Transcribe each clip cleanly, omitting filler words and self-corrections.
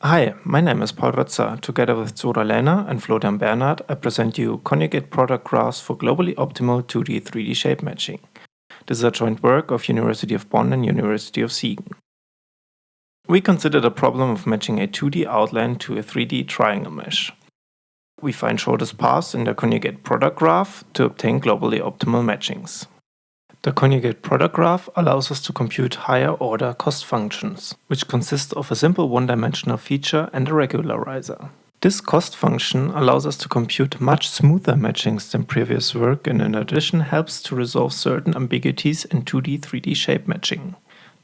Hi, my name is Roetzer. Together with Zorah Lähner and Florian, I present you Conjugate product graphs for globally optimal 2D-3D shape matching. This is a joint work of University of Bonn and University of Siegen. We consider the problem of matching a 2D outline to a 3D triangle mesh. We find shortest paths in the conjugate product graph to obtain globally optimal matchings. The conjugate product graph allows us to compute higher order cost functions, which consist of a simple one-dimensional feature and a regularizer. This cost function allows us to compute much smoother matchings than previous work and in addition helps to resolve certain ambiguities in 2D-3D shape matching.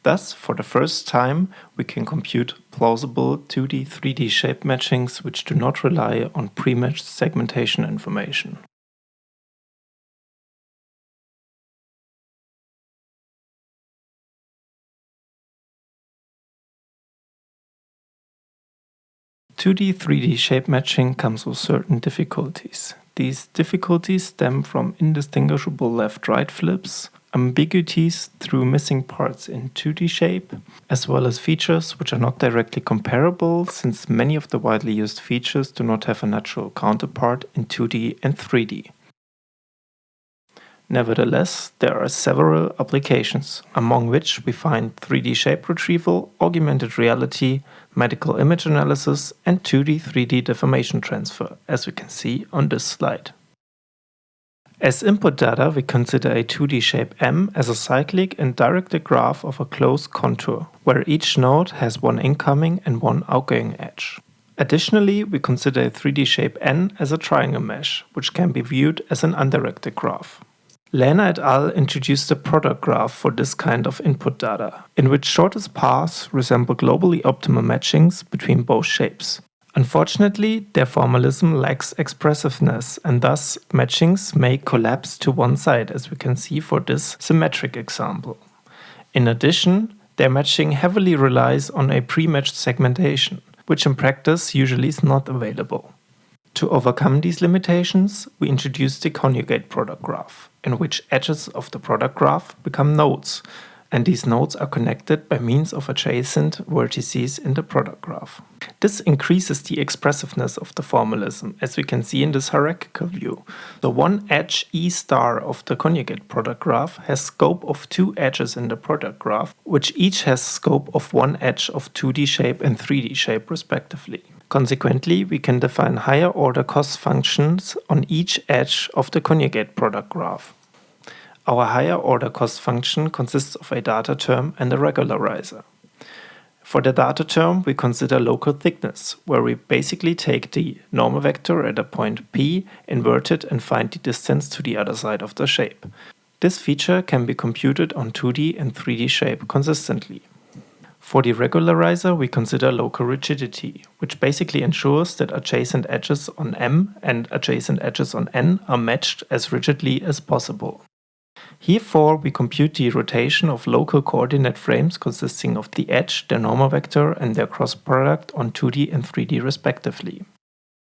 Thus, for the first time, we can compute plausible 2D-3D shape matchings which do not rely on pre-matched segmentation information. "2D, 3D shape matching comes with certain difficulties. These difficulties stem from indistinguishable left-right flips, ambiguities through missing parts in 2D shape, as well as features which are not directly comparable since many of the widely used features do not have a natural counterpart in 2D and 3D. Nevertheless, there are several applications, among which we find 3D shape retrieval, augmented reality, medical image analysis, and 2D-3D deformation transfer, as we can see on this slide. As input data, we consider a 2D shape M as a cyclic and directed graph of a closed contour, where each node has one incoming and one outgoing edge. Additionally, we consider a 3D shape N as a triangle mesh, which can be viewed as an undirected graph. Lähner et al. Introduced a product graph for this kind of input data, in which shortest paths resemble globally optimal matchings between both shapes. Unfortunately, their formalism lacks expressiveness, and thus matchings may collapse to one side, as we can see for this symmetric example. In addition, their matching heavily relies on a pre-matched segmentation, which in practice usually is not available. To overcome these limitations, we introduced the conjugate product graph, in which edges of the product graph become nodes, and these nodes are connected by means of adjacent vertices in the product graph. This increases the expressiveness of the formalism, as we can see in this hierarchical view. The one edge E star of the conjugate product graph has scope of two edges in the product graph, which each has scope of one edge of 2D shape and 3D shape respectively. Consequently, we can define higher order cost functions on each edge of the conjugate product graph. Our higher order cost function consists of a data term and a regularizer. For the data term, we consider local thickness, where we basically take the normal vector at a point P, invert it, and find the distance to the other side of the shape. This feature can be computed on 2D and 3D shape consistently. For the regularizer, we consider local rigidity, which basically ensures that adjacent edges on M and adjacent edges on N are matched as rigidly as possible. Herefore, we compute the rotation of local coordinate frames consisting of the edge, their normal vector, and their cross product on 2D and 3D respectively.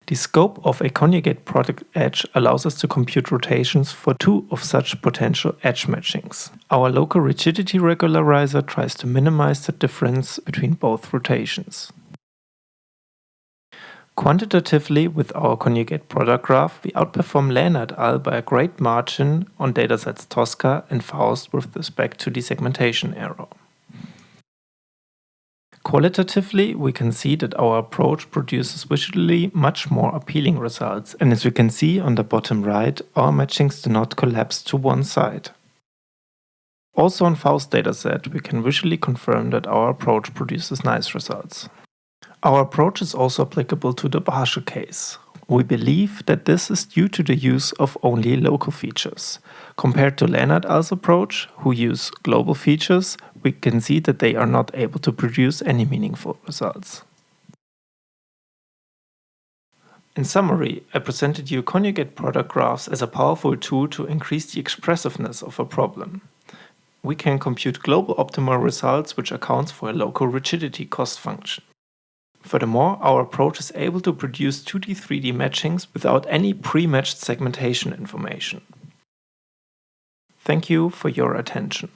The scope of a conjugate product edge allows us to compute rotations for two of such potential edge matchings. Our local rigidity regularizer tries to minimize the difference between both rotations. Quantitatively, with our conjugate product graph, we outperform Lähner et al. By a great margin on datasets Tosca and Faust with respect to the segmentation error. Qualitatively, we can see that our approach produces visually much more appealing results, and as we can see on the bottom right, our matchings do not collapse to one side. Also on Faust dataset, we can visually confirm that our approach produces nice results. Our approach is also applicable to the partial case. We believe that this is due to the use of only local features. Compared to Lähner et al.'s approach, who use global features, we can see that they are not able to produce any meaningful results. In summary, I presented you conjugate product graphs as a powerful tool to increase the expressiveness of a problem. We can compute global optimal results which accounts for a local rigidity cost function. Furthermore, our approach is able to produce 2D-3D matchings without any pre-matched segmentation information. Thank you for your attention.